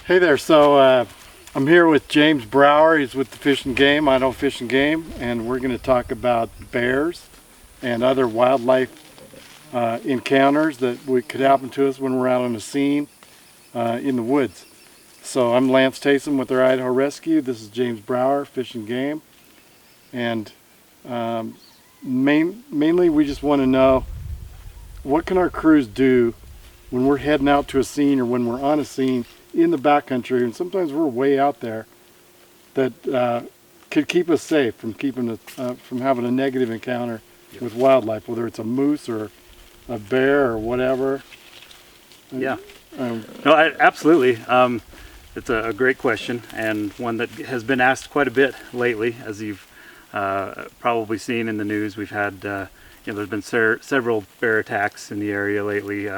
Hey there, I'm here with James Brower. He's with the Fish and Game, Idaho Fish and Game, and we're going to talk about bears and other wildlife encounters that could happen to us when we're out on a scene in the woods. So I'm Lance Taysom with our Idaho Rescue. This is James Brower, Fish and Game, and mainly we just want to know, what can our crews do when we're heading out to a scene or when we're on a scene in the backcountry, and sometimes we're way out there, that could keep us safe from from having a negative encounter with wildlife, whether it's a moose or a bear or whatever. Yeah. Absolutely. It's a great question, and one that has been asked quite a bit lately, as you've probably seen in the news. We've had, there's been several bear attacks in the area lately.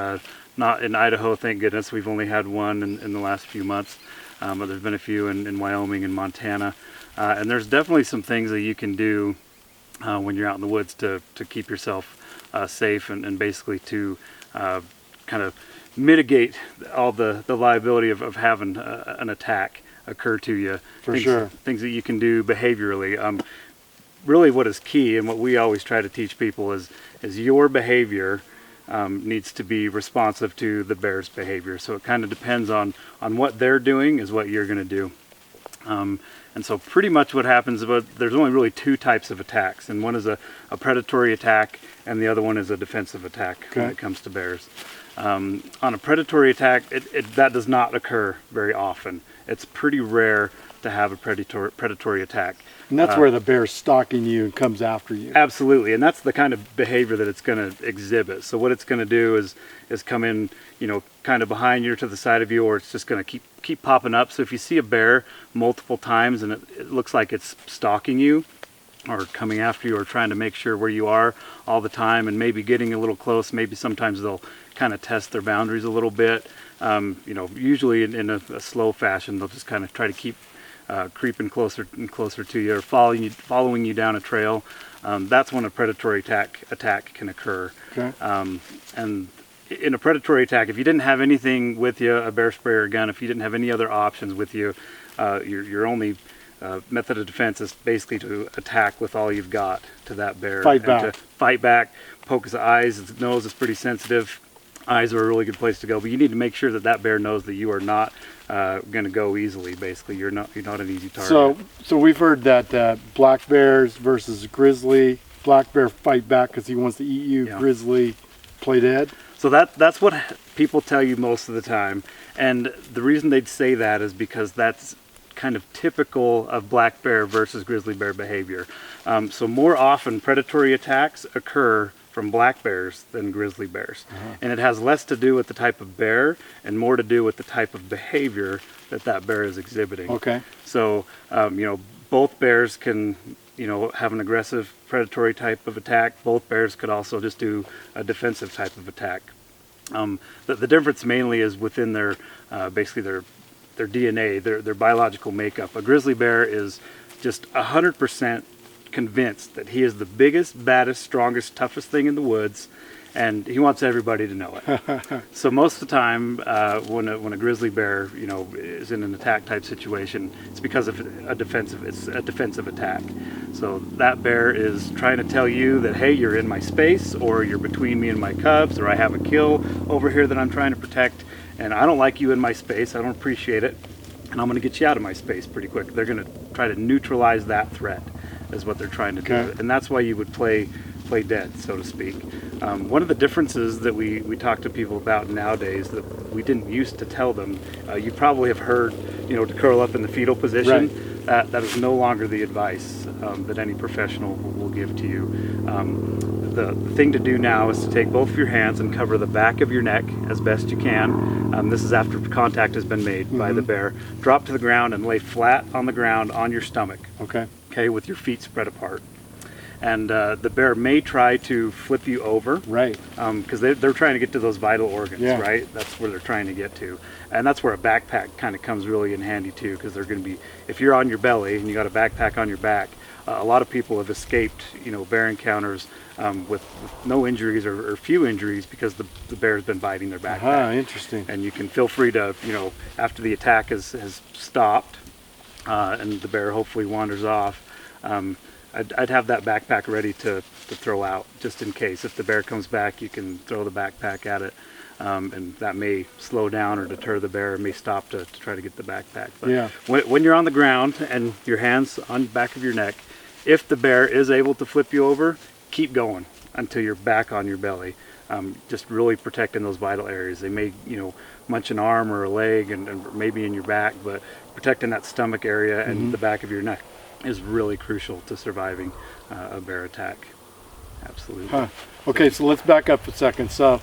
Not in Idaho, thank goodness. We've only had one in the last few months, but there's been a few in Wyoming and Montana. And there's definitely some things that you can do when you're out in the woods to keep yourself safe and basically to kind of mitigate all the liability of having an attack occur to you. Things that you can do behaviorally. Really what is key, and what we always try to teach people, is your behavior needs to be responsive to the bear's behavior. So it kind of depends on what they're doing is what you're going to do. And so pretty much what happens, there's only really two types of attacks, and one is a predatory attack and the other one is a defensive attack when it comes to bears. On a predatory attack, that does not occur very often. It's pretty rare to have a predatory attack. And that's where the bear's stalking you and comes after you. Absolutely, and that's the kind of behavior that it's going to exhibit. So what it's going to do is come in, kind of behind you or to the side of you, or it's just going to keep popping up. So if you see a bear multiple times and it looks like it's stalking you or coming after you or trying to make sure where you are all the time and maybe getting a little close, maybe sometimes they'll kind of test their boundaries a little bit. Usually in a slow fashion, they'll just kind of try to keep creeping closer and closer to you, or following you down a trail. That's when a predatory attack can occur. Okay. And in a predatory attack, if you didn't have anything with you, a bear spray or a gun, if you didn't have any other options with you, your only method of defense is basically to attack with all you've got to that bear. Fight back, poke his eyes, his nose is pretty sensitive. Eyes are a really good place to go, but you need to make sure that bear knows that you are not going to go easily. Basically, you're not an easy target. So we've heard that black bears versus grizzly. Black bear fight back because he wants to eat you. Yeah. Grizzly play dead. So that's what people tell you most of the time, and the reason they'd say that is because that's kind of typical of black bear versus grizzly bear behavior. So more often predatory attacks occur from black bears than grizzly bears. And it has less to do with the type of bear and more to do with the type of behavior that bear is exhibiting. Okay. So both bears can have an aggressive predatory type of attack. Both bears could also just do a defensive type of attack. The difference mainly is within their basically their DNA, their biological makeup. A grizzly bear is just 100% convinced that he is the biggest, baddest, strongest, toughest thing in the woods, and he wants everybody to know it. So most of the time, when a grizzly bear, is in an attack type situation, it's because of a defensive attack. So that bear is trying to tell you that, hey, you're in my space, or you're between me and my cubs, or I have a kill over here that I'm trying to protect, and I don't like you in my space. I don't appreciate it, and I'm going to get you out of my space pretty quick. They're going to try to neutralize that threat, is what they're trying to do. And that's why you would play dead, so to speak. One of the differences that we talk to people about nowadays that we didn't used to tell them, you probably have heard, to curl up in the fetal position. Right. That is no longer the advice that any professional will give to you. The thing to do now is to take both of your hands and cover the back of your neck as best you can. This is after contact has been made by the bear. Drop to the ground and lay flat on the ground on your stomach. Okay, with your feet spread apart. And the bear may try to flip you over, right? Because they're trying to get to those vital organs, right? That's where they're trying to get to, and that's where a backpack kind of comes really in handy too, because they're going to be, if you're on your belly and you got a backpack on your back, a lot of people have escaped, bear encounters with no injuries or few injuries because the bear has been biting their backpack. Interesting. And you can feel free to, after the attack has stopped and the bear hopefully wanders off, I'd have that backpack ready to throw out just in case. If the bear comes back, you can throw the backpack at it. And that may slow down or deter the bear, may stop to try to get the backpack. But Yeah. when you're on the ground and your hands on the back of your neck, if the bear is able to flip you over, keep going until you're back on your belly. Just really protecting those vital areas. They may, munch an arm or a leg and maybe in your back, but protecting that stomach area and the back of your neck is really crucial to surviving a bear attack. Absolutely. Huh. Okay, so let's back up a second. So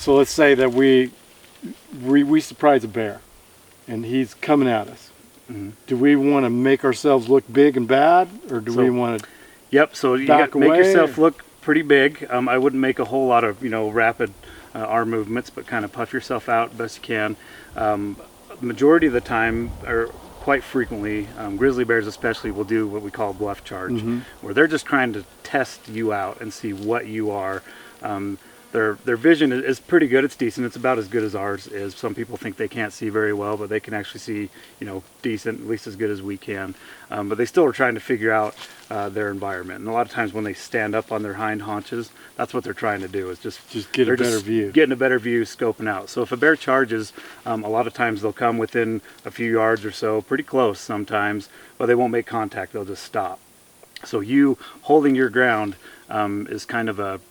let's say that we surprise a bear, and he's coming at us. Do we want to make ourselves look big and bad, or do we want to? Yep. So you got to make yourself look pretty big. I wouldn't make a whole lot of rapid arm movements, but kind of puff yourself out best you can. Majority of the time, or quite frequently, grizzly bears especially will do what we call bluff charge, where they're just trying to test you out and see what you are. Their vision is pretty good. It's decent. It's about as good as ours is. Some people think they can't see very well, but they can actually see, decent, at least as good as we can. But they still are trying to figure out their environment. And a lot of times when they stand up on their hind haunches, that's what they're trying to do, is just get a better view. Getting a better view, scoping out. So if a bear charges, a lot of times they'll come within a few yards or so, pretty close sometimes, but they won't make contact. They'll just stop. So you holding your ground is kind of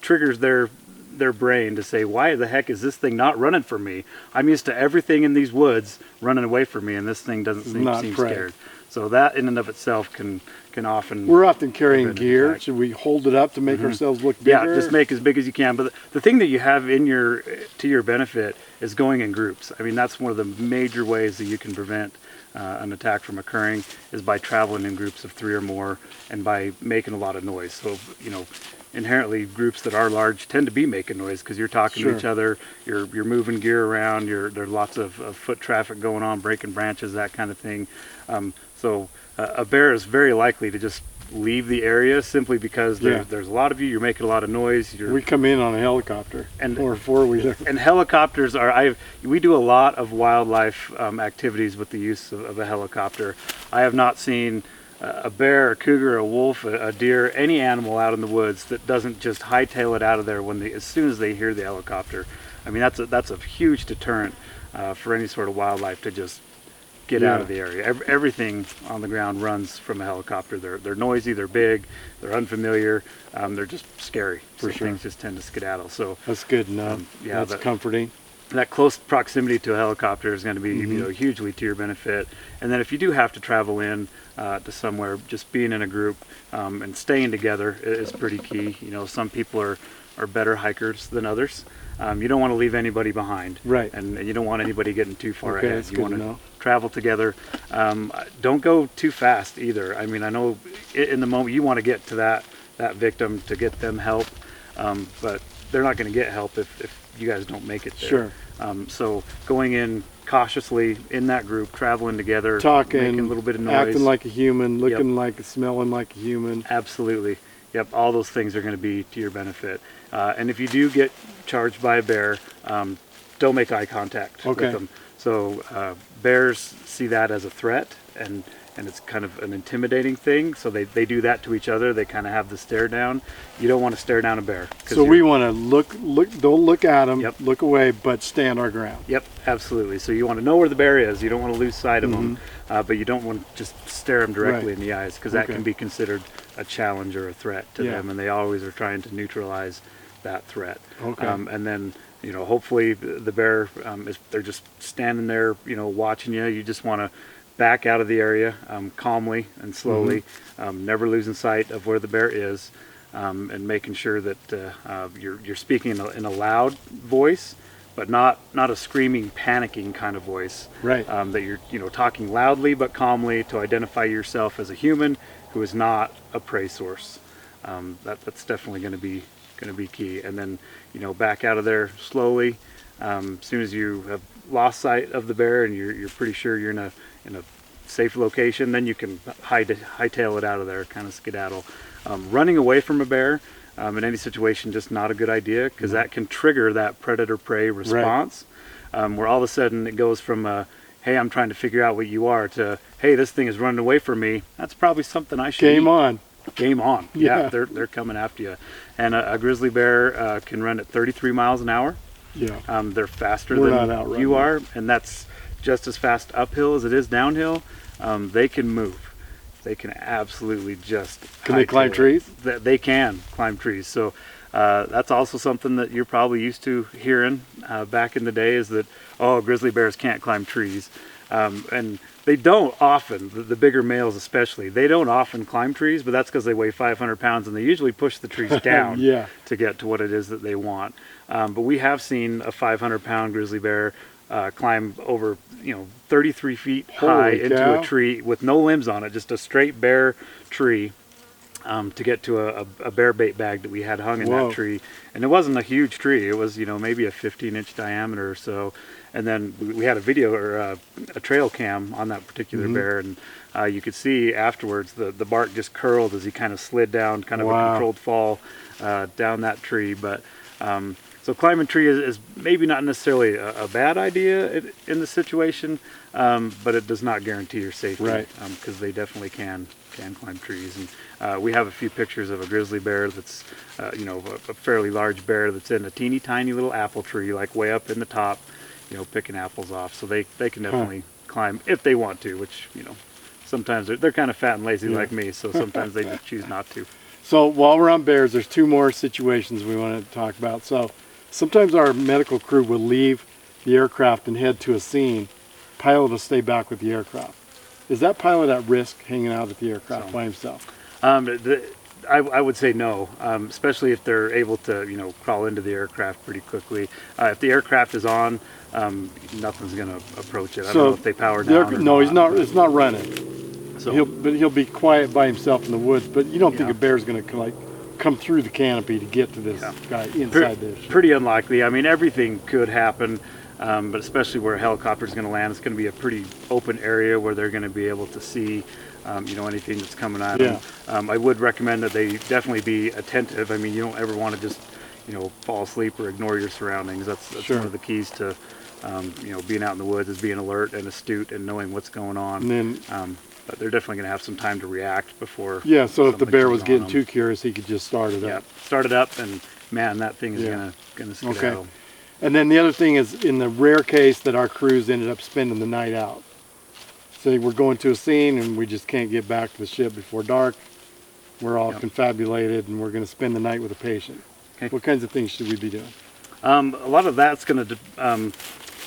triggers their brain to say, why the heck is this thing not running for me? I'm used to everything in these woods running away from me, and this thing doesn't seem scared. So that in and of itself can often... We're often carrying gear. Should we hold it up to make ourselves look bigger? Yeah, just make as big as you can. But the thing that you have to your benefit is going in groups. I mean, that's one of the major ways that you can prevent an attack from occurring, is by traveling in groups of 3 or more and by making a lot of noise. So, inherently groups that are large tend to be making noise because you're talking to each other, you're moving gear around, there's lots of foot traffic going on, breaking branches, that kind of thing. So a bear is very likely to just leave the area simply because there's a lot of you, you're making a lot of noise. We come in on a helicopter or a 4-wheeler. And helicopters we do a lot of wildlife activities with the use of a helicopter. I have not seen a bear, a cougar, a wolf, a deer, any animal out in the woods that doesn't just hightail it out of there as soon as they hear the helicopter. I mean, that's a huge deterrent for any sort of wildlife to just get out of the area. Everything on the ground runs from a helicopter. They're noisy, they're big, they're unfamiliar, they're just scary. Things just tend to skedaddle. So that's good enough. That's comforting. That close proximity to a helicopter is going to be hugely to your benefit. And then if you do have to travel in to somewhere, just being in a group and staying together is pretty key. Some people are better hikers than others. You don't want to leave anybody behind, right? And you don't want anybody getting too far ahead. That's you want to travel together. Don't go too fast either. I mean, I know in the moment you want to get to that victim to get them help, but they're not going to get help if you guys don't make it there. Sure. So going in cautiously in that group, traveling together, talking, making a little bit of noise, acting like a human, looking like, smelling like a human. Absolutely. Yep. All those things are going to be to your benefit. And if you do get charged by a bear, don't make eye contact with them. So bears see that as a threat, and it's kind of an intimidating thing. So they do that to each other. They kind of have the stare down. You don't want to stare down a bear. So we want to look, don't look at them, look away, but stand our ground. Yep, absolutely. So you want to know where the bear is. You don't want to lose sight of them, but you don't want to just stare them directly in the eyes, because that can be considered a challenge or a threat to them, and they always are trying to neutralize that threat. And then, hopefully the bear, if they're just standing there, watching you, you just want to back out of the area calmly and slowly, never losing sight of where the bear is, and making sure that you're speaking in a loud voice, but not a screaming, panicking kind of voice. Right. That you're talking loudly but calmly to identify yourself as a human who is not a prey source. That's definitely going to be key. And then back out of there slowly. As soon as you have lost sight of the bear and you're pretty sure you're in a safe location, then you can hightail it out of there, kind of skedaddle. Running away from a bear in any situation, just not a good idea, because that can trigger that predator-prey response, where all of a sudden it goes from hey, I'm trying to figure out what you are, to, hey, this thing is running away from me. That's probably something I should Game eat. on. Game on. Yeah, they're coming after you. And a grizzly bear can run at 33 miles an hour. Yeah. They're faster We're than not outrunning you are, and that's just as fast uphill as it is downhill. They can move. They can absolutely just. Can they climb trees? They can climb trees. So that's also something that you're probably used to hearing back in the day, is that, oh, grizzly bears can't climb trees. And they don't often, the bigger males especially, they don't often climb trees, but that's because they weigh 500 pounds and they usually push the trees down to get to what it is that they want. But we have seen a 500-pound grizzly bear climb over, 33 feet high into a tree with no limbs on it, just a straight bare tree, to get to a bear bait bag that we had hung in that tree. And it wasn't a huge tree. It was, maybe a 15-inch diameter or so. And then we had a video, or a trail cam on that particular bear, and you could see afterwards the bark just curled as he kind of slid down, kind of a controlled fall down that tree. But so climbing tree is maybe not necessarily a bad idea in the situation, but it does not guarantee your safety, because they definitely can climb trees. And we have a few pictures of a grizzly bear that's a fairly large bear that's in a teeny tiny little apple tree, like way up in the top, picking apples off. So they can definitely climb if they want to, which sometimes they're kind of fat and lazy like me, so sometimes they just choose not to. So while we're on bears, there's two more situations we want to talk about. So sometimes our medical crew will leave the aircraft and head to a scene. Pilot will stay back with the aircraft. Is that pilot at risk hanging out at the aircraft by himself? I would say no, especially if they're able to, crawl into the aircraft pretty quickly. If the aircraft is on, nothing's going to approach it. I don't know if they power down. No, he's not. It's not running. So he'll be quiet by himself in the woods. But you don't think a bear's going to come through the canopy to get to this guy inside this? Pretty unlikely. I mean, everything could happen, but especially where a helicopter is going to land, it's going to be a pretty open area where they're going to be able to see anything that's coming at them. I would recommend that they definitely be attentive. I mean, you don't ever want to just, fall asleep or ignore your surroundings. That's one of the keys to, being out in the woods, is being alert and astute and knowing what's going on. And then, but they're definitely going to have some time to react before. Yeah, so if the bear was getting too curious, he could just start it up. Start it up, and man, that thing is going to skedaddle. Okay. And then the other thing is, in the rare case that our crews ended up spending the night out. Say we're going to a scene and we just can't get back to the ship before dark. We're all confabulated and we're going to spend the night with a patient. Okay. What kinds of things should we be doing? A lot of that's going to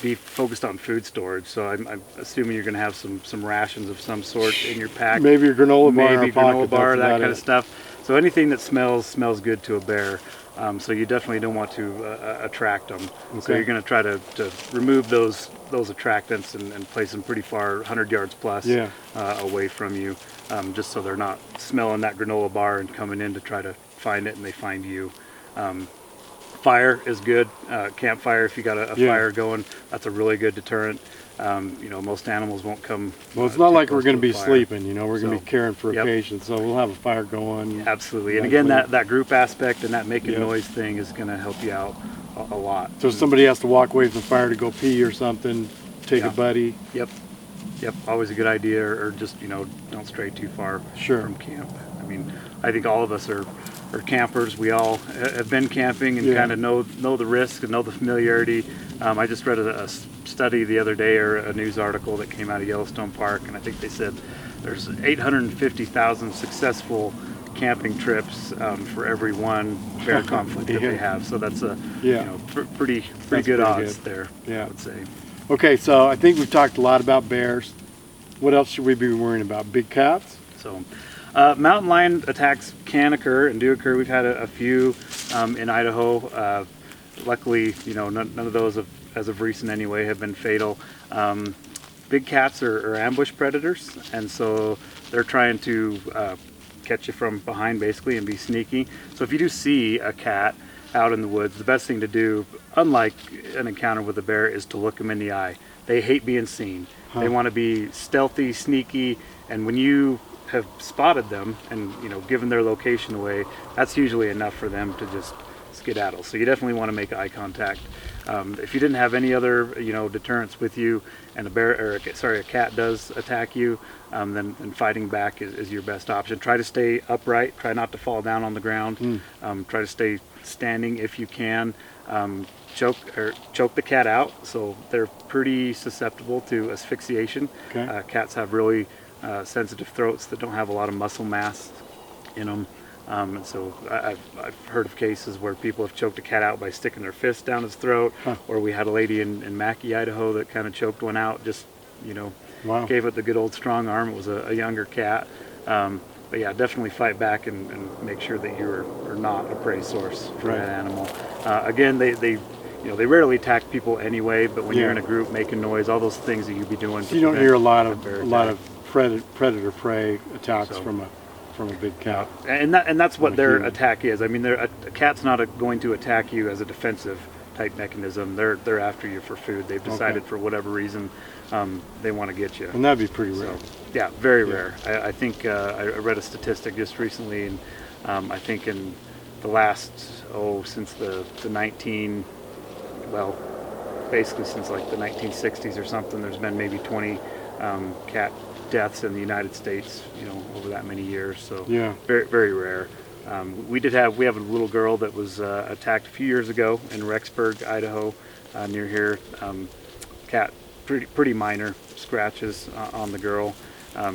be focused on food storage. So I'm assuming you're going to have some rations of some sort in your pack. Maybe your granola bar, maybe granola bar, that kind of stuff. So anything that smells good to a bear. So you definitely don't want to attract them. Okay. So you're going to try to remove those attractants and place them pretty far, 100 yards plus, away from you, just so they're not smelling that granola bar and coming in to try to find it and they find you. Fire is good. Campfire, if you got a fire going, that's a really good deterrent. Most animals won't come. Well, it's not like we're going to be sleeping, we're going to be caring for a patient, so we'll have a fire going. Absolutely. And again, that group aspect and that making noise thing is going to help you out a lot. So if somebody has to walk away from the fire to go pee or something, take a buddy. Yep. Always a good idea, or just, don't stray too far from camp. I mean, I think all of us are campers. We all have been camping and kind of know the risk and know the familiarity. I just read a study the other day, or a news article that came out of Yellowstone Park, and I think they said there's 850,000 successful camping trips for every one bear conflict that they have. So that's pretty good odds there, I would say. Okay, so I think we've talked a lot about bears. What else should we be worrying about? Big cats? So mountain lion attacks can occur and do occur. We've had a few in Idaho. Luckily, none of those as of recent anyway have been fatal. Big cats are ambush predators, and so they're trying to catch you from behind basically and be sneaky. So if you do see a cat, out in the woods, the best thing to do, unlike an encounter with a bear, is to look them in the eye. They hate being seen. They want to be stealthy, sneaky, and when you have spotted them and given their location away, that's usually enough for them to just skedaddle. So you definitely want to make eye contact. If you didn't have any other deterrents with you, and a cat does attack you, then fighting back is your best option. Try to stay upright. Try not to fall down on the ground. Try to stay standing if you can. Choke the cat out, so they're pretty susceptible to asphyxiation. Okay. Cats have really sensitive throats that don't have a lot of muscle mass in them. And so I've heard of cases where people have choked a cat out by sticking their fist down its throat, or we had a lady in Mackay, Idaho, that kind of choked one out, just Wow. gave it the good old strong arm. It was a younger cat. But yeah, definitely fight back and make sure that you are not a prey source for Right. that animal. Again, they rarely attack people anyway, but when you're in a group making noise, all those things that you'd be doing. So you don't hear a lot of bear attack. predator prey attacks So- from a big cat. And that's what Like their human. attack is. I mean, a cat's not going to attack you as a defensive type mechanism. They're after you for food. They've decided for whatever reason they want to get you. And that'd be pretty rare. Yeah, very rare. I think I read a statistic just recently, and I think in the last since the 19 well, basically since like the 1960s or something, there's been maybe 20 cat deaths in the United States, over that many years. So Yeah. very, very rare. We have a little girl that was attacked a few years ago in Rexburg, Idaho, near here. Cat, pretty minor scratches on the girl.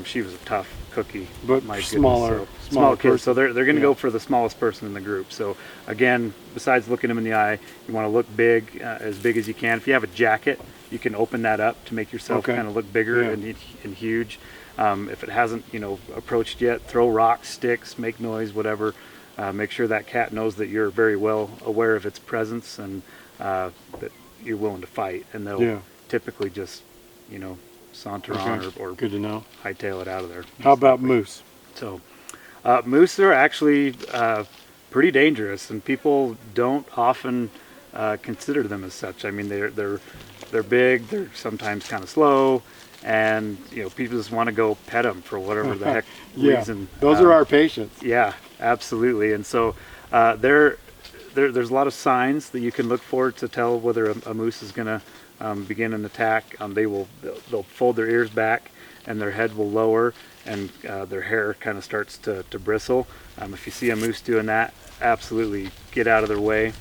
She was a tough cookie, But my goodness. smaller Small kids, person. so they're going to Yeah. go for the smallest person in the group. So again, besides looking them in the eye, you want to look big, as big as you can. If you have a jacket, you can open that up to make yourself Okay. kind of look bigger Yeah. and huge. If it hasn't, approached yet, throw rocks, sticks, make noise, whatever. Make sure that cat knows that you're very well aware of its presence and that you're willing to fight. And they'll Yeah. typically just, saunter on Okay. or Good to know. hightail it out of there. How about moose? So, moose are actually pretty dangerous, and people don't often consider them as such. I mean, they're big. They're sometimes kind of slow, and people just want to go pet them for whatever the heck Yeah. reason. Those are our patients. Yeah, absolutely. And so there's a lot of signs that you can look for to tell whether a moose is going to begin an attack. They'll fold their ears back, and their head will lower, and their hair kind of starts to bristle. If you see a moose doing that, absolutely get out of their way.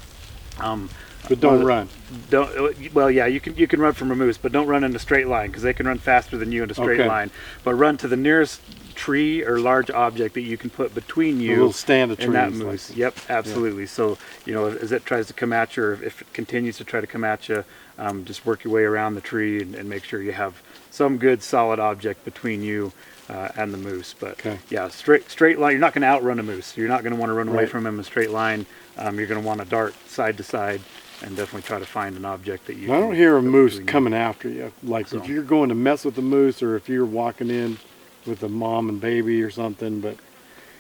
But don't run. You can run from a moose, but don't run in a straight line, because they can run faster than you in a straight Okay. line. But run to the nearest tree or large object that you can put between you A little stand of and that trees, like- moose. Yep, absolutely. So as it tries to come at you, or if it continues to try to come at you, just work your way around the tree and make sure you have some good solid object between you and the moose. But Okay. yeah, straight line. You're not going to outrun a moose. You're not going to want to run away Right. from him in a straight line. You're going to want to dart side to side and definitely try to find an object that you. I don't can hear a put moose between you. coming after you. Like So- if you're going to mess with the moose, or if you're walking in with a mom and baby or something, but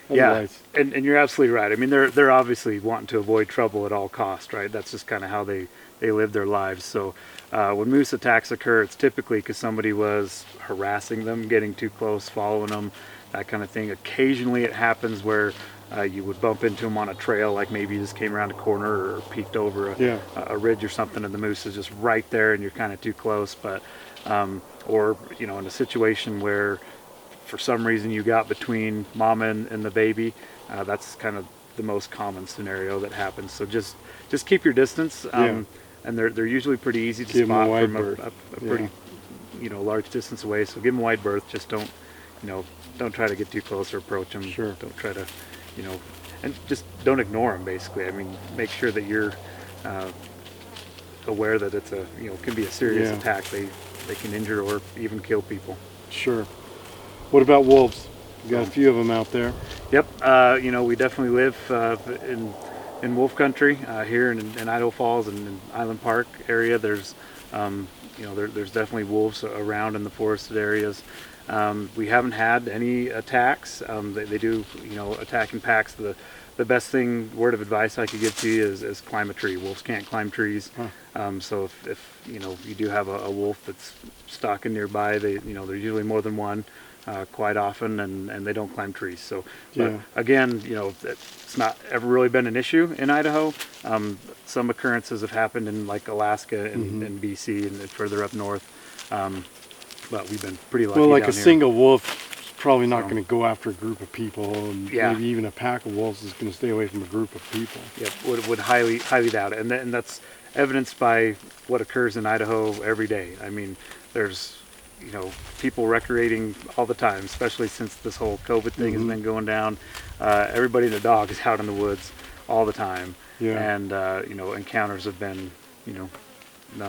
Yeah, otherwise, and you're absolutely right. I mean, they're obviously wanting to avoid trouble at all costs, right? That's just kind of how they live their lives. So when moose attacks occur, it's typically because somebody was harassing them, getting too close, following them, that kind of thing. Occasionally it happens where you would bump into them on a trail, like maybe you just came around a corner or peeked over Yeah. a ridge or something, and the moose is just right there and you're kind of too close. But or in a situation where for some reason you got between mama and the baby, that's kind of the most common scenario that happens. So just keep your distance, Yeah. and they're usually pretty easy to Give 'em a spot wide from berth. a pretty large distance away. So give them a wide berth. Just don't try to get too close or approach them. Sure. Don't try to and just don't ignore them. Basically, I mean, make sure that you're aware that it's can be a serious Yeah. attack. They can injure or even kill people. Sure. What about wolves? You got a few of them out there. Yep, we definitely live in wolf country here in Idaho Falls and in Island Park area. There's there's definitely wolves around in the forested areas. We haven't had any attacks. They do attack in packs. The the best word of advice I could give to you is climb a tree. Wolves can't climb trees. So if you know you do have a wolf that's stalking nearby, there's usually more than one. Quite often, and they don't climb trees. So, but again, it's not ever really been an issue in Idaho. Some occurrences have happened in like Alaska and BC and further up north, but we've been pretty lucky. Well, like down a here. single wolf is probably not going to go after a group of people, and Yeah. maybe even a pack of wolves is going to stay away from a group of people. Yep, would highly doubt it, and that's evidenced by what occurs in Idaho every day. I mean, there's people recreating all the time, especially since this whole COVID thing has been going down. Everybody and their dog is out in the woods all the time, and encounters have been none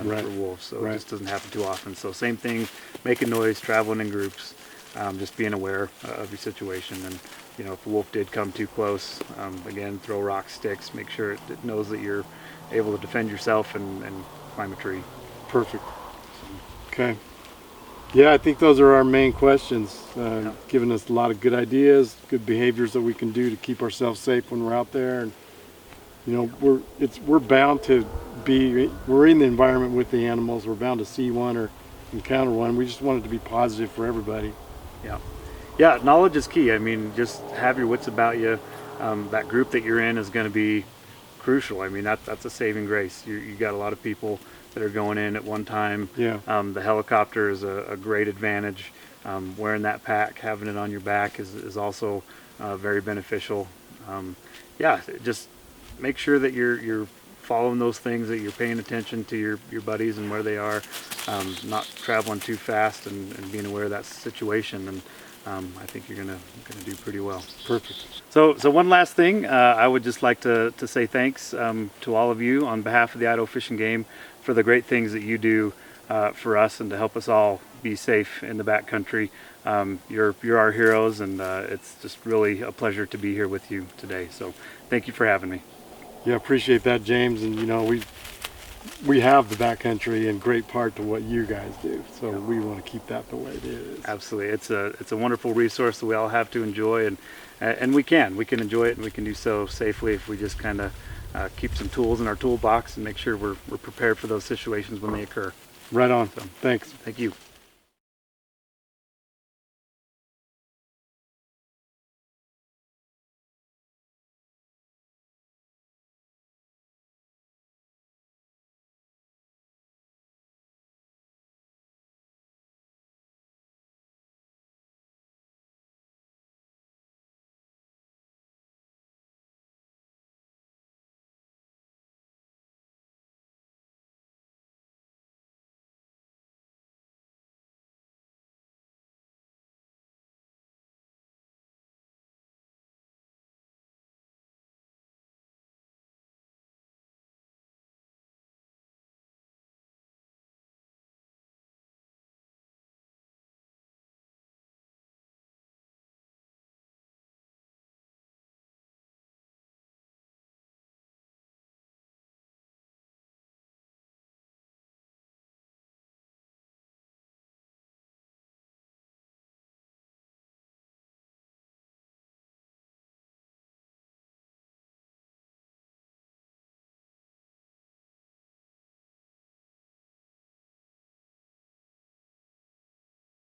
for wolves, so it just doesn't happen too often. So same thing, making noise, traveling in groups, just being aware of your situation, and if a wolf did come too close, again, throw rocks, sticks, make sure it knows that you're able to defend yourself and climb a tree. Perfect. Okay. Yeah, I think those are our main questions, giving us a lot of good ideas, good behaviors that we can do to keep ourselves safe when we're out there. And we're bound to we're in the environment with the animals. We're bound to see one or encounter one. We just want it to be positive for everybody. Yeah, knowledge is key. I mean, just have your wits about you. That group that you're in is going to be crucial. I mean, that's a saving grace. You got a lot of people that are going in at one time. The helicopter is a great advantage. Wearing that pack, having it on your back is also very beneficial. Just make sure that you're following those things, that you're paying attention to your buddies and where they are, not traveling too fast and being aware of that situation. And I think you're gonna do pretty well. Perfect. So one last thing, I would just like to say thanks to all of you on behalf of the Idaho Fish and Game for the great things that you do for us and to help us all be safe in the backcountry. You're our heroes, and it's just really a pleasure to be here with you today. So thank you for having me. Yeah, appreciate that, James. And we have the backcountry in great part to what you guys do, so we want to keep that the way it is. Absolutely, it's a wonderful resource that we all have to enjoy, and we can enjoy it, and we can do so safely if we just kind of keep some tools in our toolbox and make sure we're prepared for those situations when they occur. Right on. So, thanks. Thank you.